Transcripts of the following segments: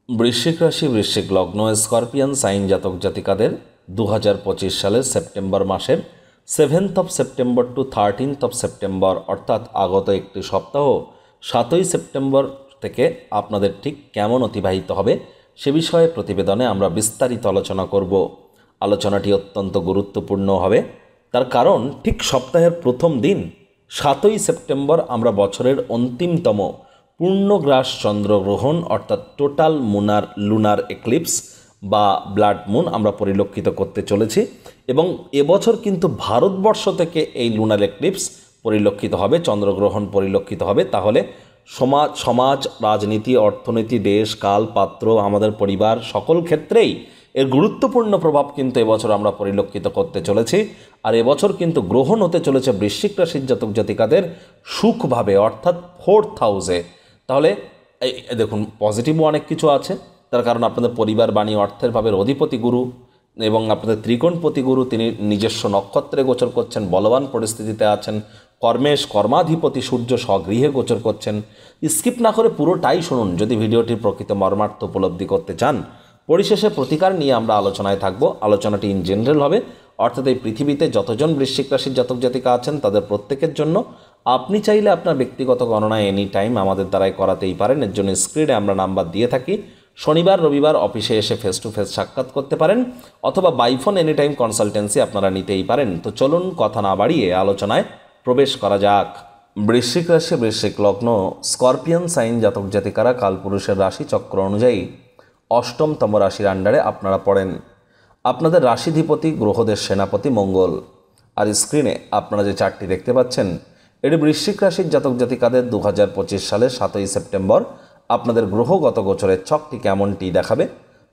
বৃশ্চিক রাশি, বৃশ্চিক লগ্ন, স্করপিয়ান সাইন জাতক জাতিকাদের 2025 সালের সেপ্টেম্বর মাসের 7th of September to 13th of September অর্থাৎ আগত একটি সপ্তাহ 7ই সেপ্টেম্বর থেকে আপনাদের ঠিক কেমন অতিবাহিত হবে সে বিষয়ে প্রতিবেদনে আমরা বিস্তারিত আলোচনা করব। আলোচনাটি অত্যন্ত গুরুত্বপূর্ণ হবে, তার কারণ ঠিক সপ্তাহের প্রথম দিন 7ই সেপ্টেম্বর আমরা বছরের অন্তিমতম পূর্ণগ্রাস চন্দ্রগ্রহণ অর্থাৎ টোটাল লুনার এক্লিপস বা ব্লাড মুন আমরা পরিলক্ষিত করতে চলেছি। এবং এবছর কিন্তু ভারতবর্ষ থেকে এই লুনার এক্লিপস পরিলক্ষিত হবে, চন্দ্রগ্রহণ পরিলক্ষিত হবে। তাহলে সমাজ, রাজনীতি, অর্থনীতি, দেশ, কাল, পাত্র, আমাদের পরিবার সকল ক্ষেত্রেই এর গুরুত্বপূর্ণ প্রভাব কিন্তু এবছর আমরা পরিলক্ষিত করতে চলেছি। আর এবছর কিন্তু গ্রহণ হতে চলেছে বৃশ্চিক রাশির জাতক জাতিকাদের সুখভাবে অর্থাৎ 4th হাউসে। তাহলে এই দেখুন, পজিটিভও অনেক কিছু আছে, তার কারণ আপনাদের পরিবার, বাণী, অর্থের ভাবের অধিপতি গুরু এবং আপনাদের ত্রিকোণপতি গুরু তিনি নিজস্ব নক্ষত্রে গোচর করছেন, বলবান পরিস্থিতিতে আছেন। কর্মাধিপতি সূর্য স্বগৃহে গোচর করছেন। স্কিপ না করে পুরোটাই শুনুন যদি ভিডিওটির প্রকৃত মর্মার্থ উপলব্ধি করতে চান। পরিশেষে প্রতিকার নিয়ে আমরা আলোচনায় থাকব। আলোচনাটি ইন জেনারেল হবে, অর্থাৎ এই পৃথিবীতে যতজন বৃশ্চিক রাশির জাতক জাতিকা আছেন তাদের প্রত্যেকের জন্য। আপনি চাইলে আপনার ব্যক্তিগত গণনা এনি টাইম আমাদের দ্বারাই করাতেই পারেন। এর জন্য স্ক্রিনে আমরা নাম্বার দিয়ে থাকি। শনিবার, রবিবার অফিসে এসে ফেস টু ফেস সাক্ষাৎ করতে পারেন, অথবা বাইফোন এনি টাইম কনসালটেন্সি আপনারা নিতেই পারেন। তো চলুন কথা না বাড়িয়ে আলোচনায় প্রবেশ করা যাক। বৃশ্চিক রাশি, বৃশ্চিক লগ্ন, স্করপিয়ান সাইন জাতক জাতিকারা কালপুরুষের রাশি চক্র অনুযায়ী অষ্টমতম রাশির আন্ডারে আপনারা পড়েন। আপনাদের রাশিধিপতি গ্রহদের সেনাপতি মঙ্গল। আর স্ক্রিনে আপনারা যে চার্টটি দেখতে পাচ্ছেন এটি বৃশ্চিক রাশির জাতক জাতিকাদের 2025 সালের 7ই সেপ্টেম্বর আপনাদের গ্রহগত গোচরের ছকটি কেমনটি দেখাবে।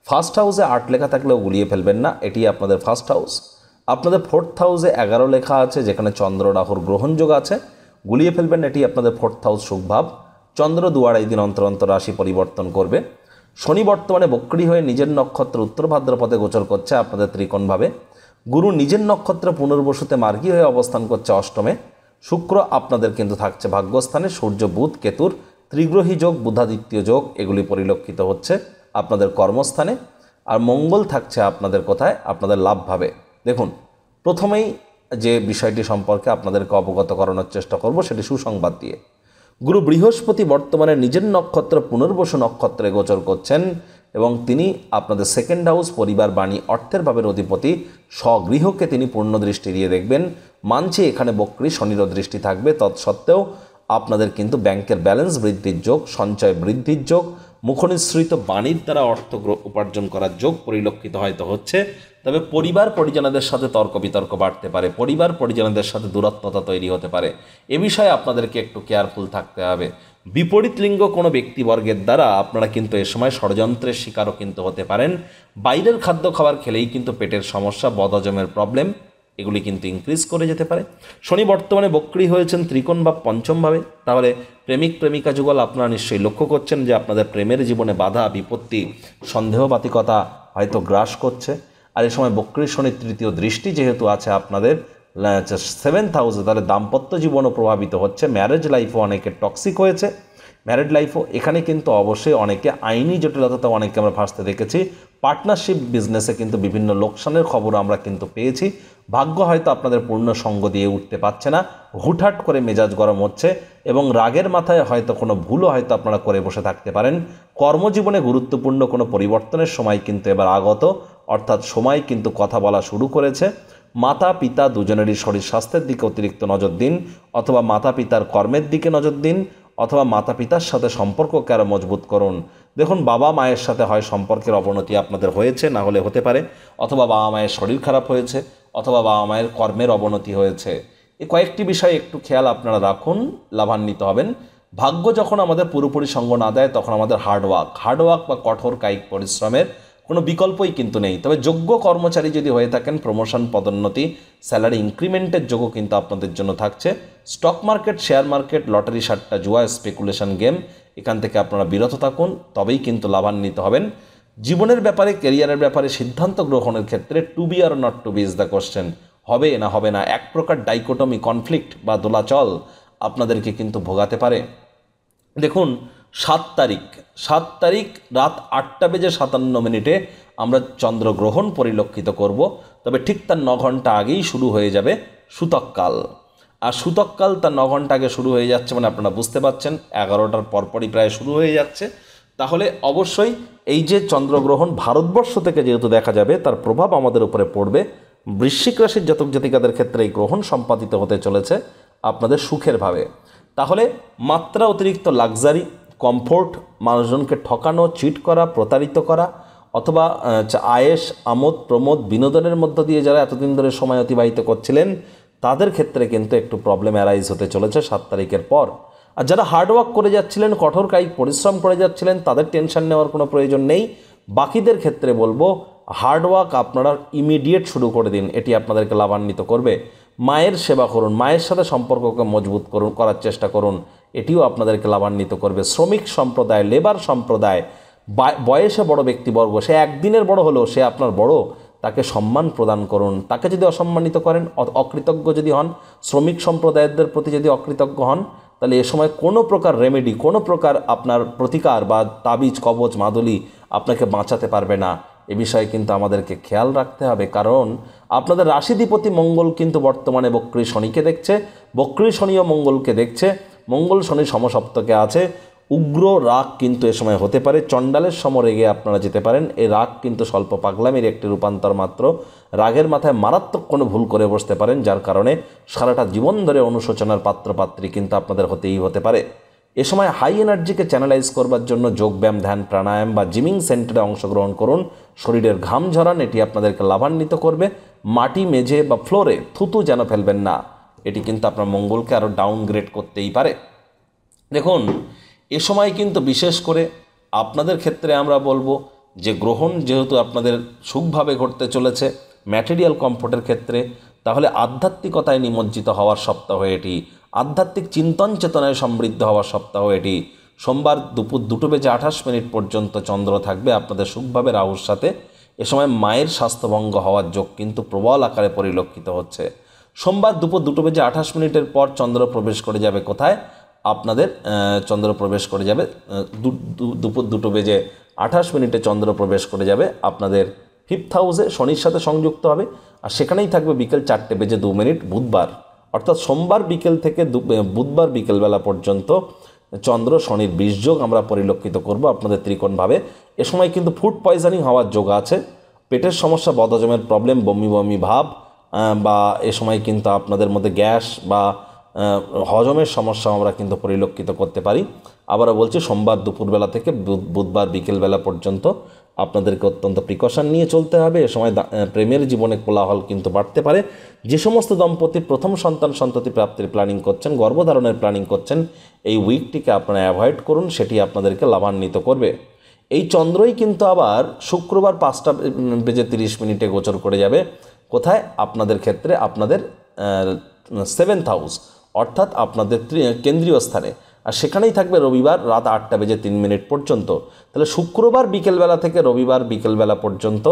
ফার্স্ট হাউসে 8 লেখা থাকলেও গুলিয়ে ফেলবেন না, এটি আপনাদের ফার্স্ট হাউস। আপনাদের 4th হাউসে 11 লেখা আছে, যেখানে চন্দ্র রাহুর গ্রহণযোগ আছে, গুলিয়ে ফেলবেন, এটি আপনাদের 4th হাউস সুখভাব। চন্দ্র 2-2.5 দিন অন্তর অন্তর রাশি পরিবর্তন করবে। শনি বর্তমানে বক্রী হয়ে নিজের নক্ষত্র উত্তর ভাদ্রপদে গোচর করছে আপনাদের ত্রিকোণভাবে। গুরু নিজের নক্ষত্র পুনর্বসুতে মার্গী হয়ে অবস্থান করছে অষ্টমে। শুক্র আপনাদের কিন্তু থাকছে ভাগ্যস্থানে। সূর্য, বুধ, কেতুর ত্রিগ্রহী যোগ, বুধাদিত্য যোগ এগুলি পরিলক্ষিত হচ্ছে আপনাদের কর্মস্থানে। আর মঙ্গল থাকছে আপনাদের কোথায়? আপনাদের লাভভাবে। দেখুন, প্রথমেই যে বিষয়টি সম্পর্কে আপনাদেরকে অবগত করানোর চেষ্টা করব সেটি সুসংবাদ দিয়ে। গুরু বৃহস্পতি বর্তমানে নিজের নক্ষত্র পুনর্বসু নক্ষত্রে গোচর করছেন এবং তিনি আপনাদের 2nd হাউস, পরিবার, বাণী, অর্থের ভাবের অধিপতি। স্বগৃহকে তিনি পূর্ণ দৃষ্টি দিয়ে দেখবেন। মানছি এখানে বক্রী শনির দৃষ্টি থাকবে, তৎসত্ত্বেও আপনাদের কিন্তু ব্যাংকের ব্যালেন্স বৃদ্ধির যোগ, সঞ্চয় বৃদ্ধির যোগ, মুখনিসৃত বাণীর দ্বারা অর্থ উপার্জন করার যোগ পরিলক্ষিত হয়তো হচ্ছে। তবে পরিবার পরিজনদের সাথে তর্ক বিতর্ক বাড়তে পারে, পরিবার পরিজনদের সাথে দূরত্বতা তৈরি হতে পারে। এ বিষয়ে আপনাদেরকে একটু কেয়ারফুল থাকতে হবে। বিপরীত লিঙ্গ কোনো ব্যক্তিবর্গের দ্বারা আপনারা কিন্তু এ সময় ষড়যন্ত্রের শিকারও কিন্তু হতে পারেন। বাইরের খাদ্য খাবার খেলেই কিন্তু পেটের সমস্যা, বদহজমের প্রবলেম এগুলি কিন্তু ইনক্রিজ করে যেতে পারে। শনি বর্তমানে বক্রী হয়েছেন ত্রিকোণ বা পঞ্চমভাবে। তাহলে প্রেমিক প্রেমিকা যুগল আপনারা নিশ্চয়ই লক্ষ্য করছেন যে আপনাদের প্রেমের জীবনে বাধা, বিপত্তি, সন্দেহবাতিকতা হয়তো গ্রাস করছে। আর এই সময় বক্রী শনির তৃতীয় দৃষ্টি যেহেতু আছে আপনাদের 7th হাউসে, তাহলে দাম্পত্য জীবনও প্রভাবিত হচ্ছে। ম্যারেজ লাইফও অনেকে টক্সিক হয়েছে। ম্যারিড লাইফও এখানে কিন্তু অবশ্যই অনেকে আইনি জটিলতাতে অনেকে আমরা ফাঁসতে দেখেছি। পার্টনারশিপ বিজনেসে কিন্তু বিভিন্ন লোকসানের খবর আমরা কিন্তু পেয়েছি। ভাগ্য হয়তো আপনাদের পূর্ণ সঙ্গ দিয়ে উঠতে পারছে না, হুটহাট করে মেজাজ গরম হচ্ছে এবং রাগের মাথায় হয়তো কোনো ভুলও হয়তো আপনারা করে বসে থাকতে পারেন। কর্মজীবনে গুরুত্বপূর্ণ কোনো পরিবর্তনের সময় কিন্তু এবার আগত, অর্থাৎ সময় কিন্তু কথা বলা শুরু করেছে। মাতা পিতা দুজনেরই শরীর স্বাস্থ্যের দিকে অতিরিক্ত নজর দিন, অথবা মাতা পিতার কর্মের দিকে নজর দিন, অথবা মাতা পিতার সাথে সম্পর্ককে আরও মজবুত করুন। দেখুন, বাবা মায়ের সাথে হয় সম্পর্কের অবনতি আপনাদের হয়েছে, না হলে হতে পারে, অথবা বাবা মায়ের শরীর খারাপ হয়েছে, অথবা বাবা মায়ের কর্মের অবনতি হয়েছে। এই কয়েকটি বিষয় একটু খেয়াল আপনারা রাখুন, লাভান্বিত হবেন। ভাগ্য যখন আমাদের পুরোপুরি সঙ্গ না দেয় তখন আমাদের হার্ডওয়ার্ক বা কঠোর কায়িক পরিশ্রমের কোনো বিকল্পই কিন্তু নেই। তবে যোগ্য কর্মচারী যদি হয়ে থাকেন, প্রমোশন, পদোন্নতি, স্যালারি ইনক্রিমেন্টের যোগও কিন্তু আপনাদের জন্য থাকছে। Stock market, share market, lottery, সাট্টা, জুয়া, স্পেকুলেশন গেম এখান থেকে আপনারা বিরত থাকুন, তবেই কিন্তু লাভান্বিত হবেন। জীবনের ব্যাপারে, ক্যারিয়ারের ব্যাপারে সিদ্ধান্ত গ্রহণের ক্ষেত্রে to be or not to be is the question. হবে না হবে না, এক প্রকার ডাইকোটমি, কনফ্লিক্ট বা দোলাচল আপনাদেরকে কিন্তু ভোগাতে পারে। দেখুন, 7 তারিখ রাত 8:57 আমরা চন্দ্রগ্রহণ পরিলক্ষিত করব। তবে ঠিক তার 9 ঘন্টা আগেই শুরু হয়ে যাবে সূতককাল। আর সূতককাল তার 9 ঘন্টা আগে শুরু হয়ে যাচ্ছে মানে আপনারা বুঝতে পারছেন 11টার পরপরই প্রায় শুরু হয়ে যাচ্ছে। তাহলে অবশ্যই এই যে চন্দ্রগ্রহণ ভারতবর্ষ থেকে যেহেতু দেখা যাবে তার প্রভাব আমাদের উপরে পড়বে। বৃশ্চিক রাশির জাতক জাতিকাদের ক্ষেত্রে এই গ্রহণ সম্পাদিত হতে চলেছে আপনাদের সুখের ভাবে। তাহলে মাত্রা অতিরিক্ত লাক্সারি, কমফোর্ট, মানুষজনকে ঠকানো, চিট করা, প্রতারিত করা অথবা আয়েশ, আমোদ প্রমোদ, বিনোদনের মধ্য দিয়ে যারা এতদিন ধরে সময় অতিবাহিত করছিলেন তাদের ক্ষেত্রে কিন্তু একটু প্রবলেম অ্যারাইজ হতে চলেছে 7 তারিখের পর। আর যারা হার্ডওয়ার্ক করে যাচ্ছিলেন, কঠোর কায়িক পরিশ্রম করে যাচ্ছিলেন, তাদের টেনশন নেওয়ার কোনো প্রয়োজন নেই। বাকিদের ক্ষেত্রে বলবো হার্ডওয়ার্ক আপনারা ইমিডিয়েট শুরু করে দিন, এটি আপনাদেরকে লাভান্বিত করবে। মায়ের সেবা করুন, মায়ের সাথে সম্পর্ককে মজবুত করার চেষ্টা করুন, এটিও আপনাদেরকে লাভান্বিত করবে। শ্রমিক সম্প্রদায়, লেবার সম্প্রদায়, বয়সে বড় ব্যক্তিবর্গ, সে একদিনের বড় হলেও সে আপনার বড়, তাকে সম্মান প্রদান করুন। তাকে যদি অসম্মানিত করেন, অকৃতজ্ঞ যদি হন, শ্রমিক সম্প্রদায়দের প্রতি যদি অকৃতজ্ঞ হন, তাহলে এ সময় কোনো প্রকার রেমেডি, কোনো প্রকার আপনার প্রতিকার বা তাবিজ, কবচ, মাদুলি আপনাকে বাঁচাতে পারবে না। এ বিষয়ে কিন্তু আমাদেরকে খেয়াল রাখতে হবে, কারণ আপনাদের রাশিধিপতি মঙ্গল কিন্তু বর্তমানে বক্রী শনিকে দেখছে, বক্রী শনিও মঙ্গলকে দেখছে, মঙ্গল শনি সমসপ্তকে আছে। উগ্র রাগ কিন্তু এ সময় হতে পারে, চণ্ডালের সম রেগে আপনারা যেতে পারেন। এই রাগ কিন্তু স্বল্প পাগলামির একটি রূপান্তর মাত্র। রাগের মাথায় মারাত্মক কোনো ভুল করে বসতে পারেন, যার কারণে সারাটা জীবন ধরে অনুশোচনার পাত্রপাত্রী কিন্তু আপনাদের হতে পারে। এ সময় হাই এনার্জিকে চ্যানেলাইজ করবার জন্য যোগব্যায়াম, ধ্যান, প্রাণায়াম বা জিমিং সেন্টারে অংশগ্রহণ করুন। শরীরের ঘাম ঝরান, এটি আপনাদেরকে লাভান্বিত করবে। মাটি, মেঝে বা ফ্লোরে থুতু যেন ফেলবেন না, এটি কিন্তু আপনার মঙ্গলকে আরও ডাউনগ্রেড করতেই পারে। দেখুন, এ সময় কিন্তু বিশেষ করে আপনাদের ক্ষেত্রে আমরা বলবো যে গ্রহণ যেহেতু আপনাদের সুখভাবে ঘটতে চলেছে ম্যাটেরিয়াল কমফোর্টের ক্ষেত্রে, তাহলে আধ্যাত্মিকতায় নিমজ্জিত হওয়ার সপ্তাহ এটি, আধ্যাত্মিক চিন্তন চেতনায় সমৃদ্ধ হওয়ার সপ্তাহ এটি। সোমবার দুপুর 2:28 পর্যন্ত চন্দ্র থাকবে আপনাদের সুখভাবে রাহুর সাথে। এ সময় মায়ের স্বাস্থ্যভঙ্গ হওয়ার যোগ কিন্তু প্রবল আকারে পরিলক্ষিত হচ্ছে। সোমবার দুপুর 2:28 পর চন্দ্র প্রবেশ করে যাবে কোথায়? আপনাদের চন্দ্র প্রবেশ করে যাবে দুপুর 2:28 চন্দ্র প্রবেশ করে যাবে আপনাদের 5th হাউসে, শনির সাথে সংযুক্ত হবে। আর সেখানেই থাকবে বিকেল 4:02 বুধবার, অর্থাৎ সোমবার বিকেল থেকে বুধবার বিকেলবেলা পর্যন্ত চন্দ্র শনির বিষযোগ আমরা পরিলক্ষিত করব আপনাদের ত্রিকোণভাবে। এ সময় কিন্তু ফুড পয়জনিং হওয়ার যোগ আছে, পেটের সমস্যা, বদহজমের প্রবলেম, বমি বমি ভাব বা এ সময় কিন্তু আপনাদের মধ্যে গ্যাস বা হজমের সমস্যা আমরা কিন্তু পরিলক্ষিত করতে পারি। আবারও বলছি, সোমবার দুপুরবেলা থেকে বুধবার বিকেলবেলা পর্যন্ত আপনাদেরকে অত্যন্ত প্রিকশন নিয়ে চলতে হবে। এ সময় প্রেমের জীবনে কোলাহল কিন্তু বাড়তে পারে। যে সমস্ত দম্পতি প্রথম সন্ততি প্রাপ্তির প্ল্যানিং করছেন, গর্ভধারণের প্ল্যানিং করছেন, এই উইকটিকে আপনারা অ্যাভয়েড করুন, সেটি আপনাদেরকে লাভান্বিত করবে। এই চন্দ্রই কিন্তু আবার শুক্রবার 5:30 গোচর করে যাবে কোথায়? আপনাদের ক্ষেত্রে আপনাদের 7th হাউস, অর্থাৎ আপনাদের কেন্দ্রীয় স্থানে। আর সেখানেই থাকবে রবিবার রাত 8:03 পর্যন্ত। তাহলে শুক্রবার বিকেলবেলা থেকে রবিবার বিকেলবেলা পর্যন্ত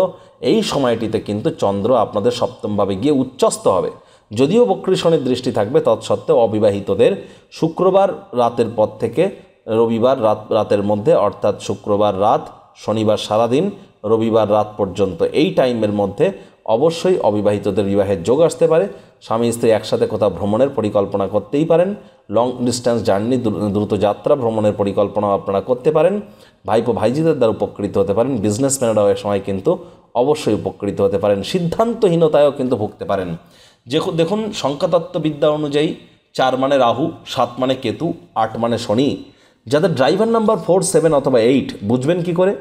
এই সময়টিতে কিন্তু চন্দ্র আপনাদের সপ্তমভাবে গিয়ে উচ্চস্থ হবে। যদিও বক্রী শনির দৃষ্টি থাকবে, তৎসত্ত্বেও অবিবাহিতদের শুক্রবার রাতের পর থেকে রবিবার রাতের মধ্যে, অর্থাৎ শুক্রবার রাত, শনিবার সারাদিন, রবিবার রাত পর্যন্ত, এই টাইমের মধ্যে অবশ্যই অবিবাহিতদের বিবাহের যোগ আসতে পারে। স্বামী স্ত্রী একসাথে কোথাও ভ্রমণের পরিকল্পনা করতেই পারেন। লং ডিস্ট্যান্স জার্নি, দ্রুত যাত্রা ভ্রমণের পরিকল্পনাও আপনারা করতে পারেন। ভাইপো ভাইজিদের দ্বারা উপকৃত হতে পারেন। বিজনেসম্যানেরাও এ সময় কিন্তু অবশ্যই উপকৃত হতে পারেন। সিদ্ধান্তহীনতায়ও কিন্তু ভুগতে পারেন। দেখুন, সংখ্যাতত্ত্ববিদ্যা অনুযায়ী 4 মানে রাহু, 7 মানে কেতু, 8 মানে শনি। যাদের ড্রাইভার নাম্বার 4, 7 অথবা 8 বুঝবেন কি করে?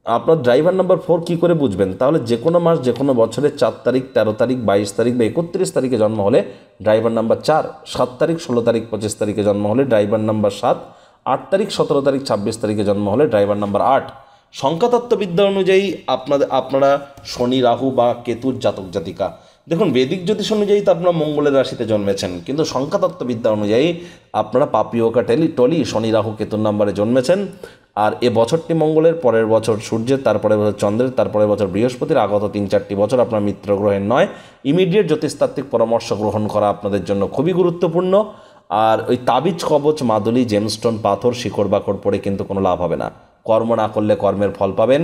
আপনার ড্রাইভার নাম্বার 4 কী করে বুঝবেন? তাহলে যে কোনো মাস, যে কোনো বছরের 4 তারিখ, 13 তারিখ, 22 তারিখ বা 31 তারিখে জন্ম হলে ড্রাইভার নাম্বার 4, 7 তারিখ, 16 তারিখ, 25 তারিখে জন্ম হলে ড্রাইভার নাম্বার 7, 8 তারিখ, 17 তারিখ, 26 তারিখে জন্ম হলে ড্রাইভার নাম্বার 8। সংখ্যাতত্ত্ববিদ্যা অনুযায়ী আপনারা শনি, রাহু বা কেতুর জাতক জাতিকা। দেখুন, বেদিক জ্যোতিষ অনুযায়ী তো আপনারা মঙ্গলের রাশিতে জন্মেছেন, কিন্তু সংখ্যাতত্ত্ববিদ্যা অনুযায়ী আপনারা পাপিওকা টলি শনি, রাহু, কেতুর নাম্বারে জন্মেছেন। আর এ বছরটি মঙ্গলের, পরের বছর সূর্যের, তারপরের বছর চন্দ্রের, তারপরের বছর বৃহস্পতির। আগত 3-4টি বছর আপনার মিত্র গ্রহের নয়। ইমিডিয়েট জ্যোতিষতাত্ত্বিক পরামর্শ গ্রহণ করা আপনাদের জন্য খুবই গুরুত্বপূর্ণ। আর ওই তাবিজ কবচ মাদুলি জেমস্টোন পাথর শিকড় বাকড় পড়ে কিন্তু কোনো লাভ হবে না। কর্ম না করলে কর্মের ফল পাবেন,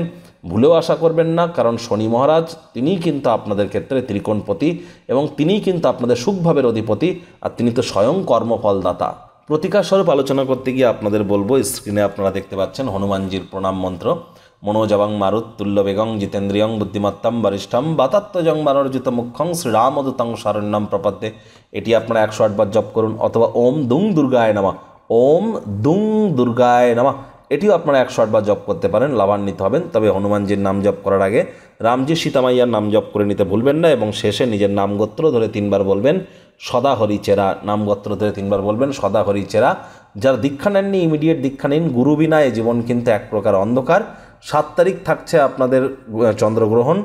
ভুলেও আশা করবেন না, কারণ শনি মহারাজ তিনিই কিন্তু আপনাদের ক্ষেত্রে ত্রিকোণপতি এবং তিনিই কিন্তু আপনাদের সুখভাবের অধিপতি, আর তিনি তো স্বয়ং কর্মফলদাতা। প্রতিকার স্বরূপ আলোচনা করতে গিয়ে আপনাদের বলবো, স্ক্রিনে আপনারা দেখতে পাচ্ছেন হনুমানজির প্রণাম মন্ত্র, মনোজবং মারুত তুল্য বেগং জিতেন্দ্রিয়ং বুদ্ধিমত্তম বরিষ্ঠম বাতাত্মজং মানর্জিত মুখ্যং শ্রীরামদূতং শরণ্যম প্রপদ্যে। এটি আপনারা 108 বার জপ করুন, অথবা ওম দুং দুর্গায় নমঃ, ওম দুং দুর্গায় নমঃ, এটিও আপনারা 108 বার জপ করতে পারেন, লাভান্বিত হবেন। তবে হনুমানজির নাম জপ করার আগে রামজি সীতামাইয়ার নাম জপ করে নিতে ভুলবেন না, এবং শেষে নিজের নামগোত্র ধরে 3 বার বলবেন সদাহরি চেরা, নামগোত্র ধরে 3 বার বলবেন সদাহরি চেরা। যারা দীক্ষা নেননি ইমিডিয়েট দীক্ষা নিন, গুরু বিনা এ জীবন কিন্তু এক প্রকার অন্ধকার। 7 তারিখ থাকছে আপনাদের চন্দ্রগ্রহণ,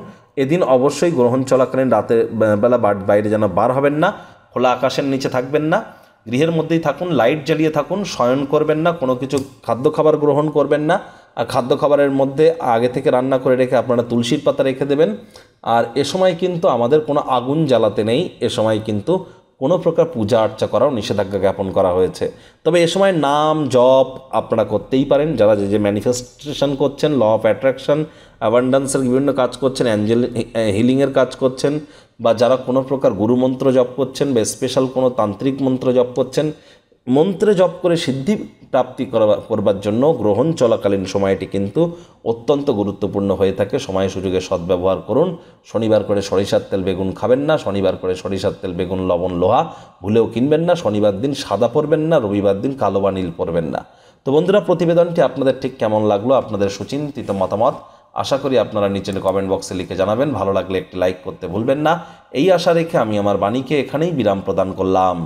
এদিন অবশ্যই গ্রহণ চলাকালীন রাতের বেলা বাইরে যেন বার হবেন না, খোলা আকাশের নিচে থাকবেন না, গৃহের মধ্যেই থাকুন, লাইট জ্বালিয়ে থাকুন, শয়ন করবেন না, কোনো কিছু খাদ্য খাবার গ্রহণ করবেন না। আর খাদ্য খাবারের মধ্যে আগে থেকে রান্না করে রেখে আপনারা তুলসীর পাতা রেখে দেবেন। আর এ সময় কিন্তু আমাদের কোনো আগুন জ্বালাতে নেই, এ সময় কিন্তু কোনো প্রকার পূজা আর্চা করাও নিষেধাজ্ঞা জ্ঞাপন করা হয়েছে। তবে এ সময় নাম জপ আপনারা করতেই পারেন, যারা যে ম্যানিফেস্টেশন করছেন, ল অফ অ্যাট্রাকশন, অ্যাবান্ডান্সের বিভিন্ন কাজ করছেন, অ্যাঞ্জেল হিলিংয়ের কাজ করছেন, বা যারা কোনো প্রকার গুরুমন্ত্র জপ করছেন বা স্পেশাল কোনো তান্ত্রিক মন্ত্র জপ করছেন, মন্ত্রে জপ করে সিদ্ধি প্রাপ্তি করবার জন্য গ্রহণ চলাকালীন সময়টি কিন্তু অত্যন্ত গুরুত্বপূর্ণ হয়ে থাকে। সময় সুযোগে সদ্ব্যবহার করুন। শনিবার করে সরিষার তেল বেগুন খাবেন না, শনিবার করে সরিষার তেল বেগুন লবণ লোহা ভুলেও কিনবেন না, শনিবার দিন সাদা পরবেন না, রবিবার দিন কালো বা নীল পরবেন না। তো বন্ধুরা, প্রতিবেদনটি আপনাদের ঠিক কেমন লাগলো, আপনাদের সুচিন্তিত মতামত আশা করি আপনারা নিচের কমেন্ট বক্সে লিখে জানাবেন। ভালো লাগলে একটি লাইক করতে ভুলবেন না। এই আশা রেখে আমি আমার বাণীকে এখানেই বিরাম প্রদান করলাম।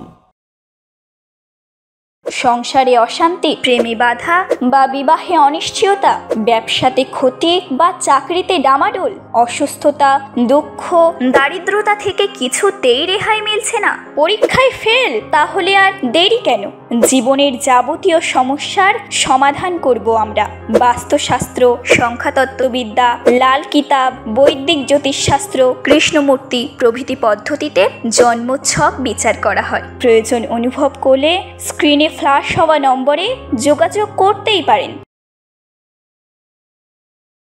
সংসারে অশান্তি, প্রেমে বাধা বা বিবাহে অনিশ্চয়তা, ব্যবসাতে ক্ষতি বা চাকরিতে ডামাডোল, অসুস্থতা, দুঃখ, দারিদ্রতা থেকে কিছুতেই রেহাই মিলছে না, পরীক্ষায় ফেল, তাহলে আর দেরি কেন? জীবনের যাবতীয় সমস্যার সমাধান করব আমরা। বাস্তুশাস্ত্র, সংখ্যাতত্ত্ববিদ্যা, লাল কিতাব, বৈদিক জ্যোতিষশাস্ত্র, কৃষ্ণমূর্তি প্রভৃতি পদ্ধতিতে জন্মছক বিচার করা হয়। প্রয়োজন অনুভব করলে স্ক্রিনে ফ্ল্যাশ হওয়া নম্বরে যোগাযোগ করতেই পারেন।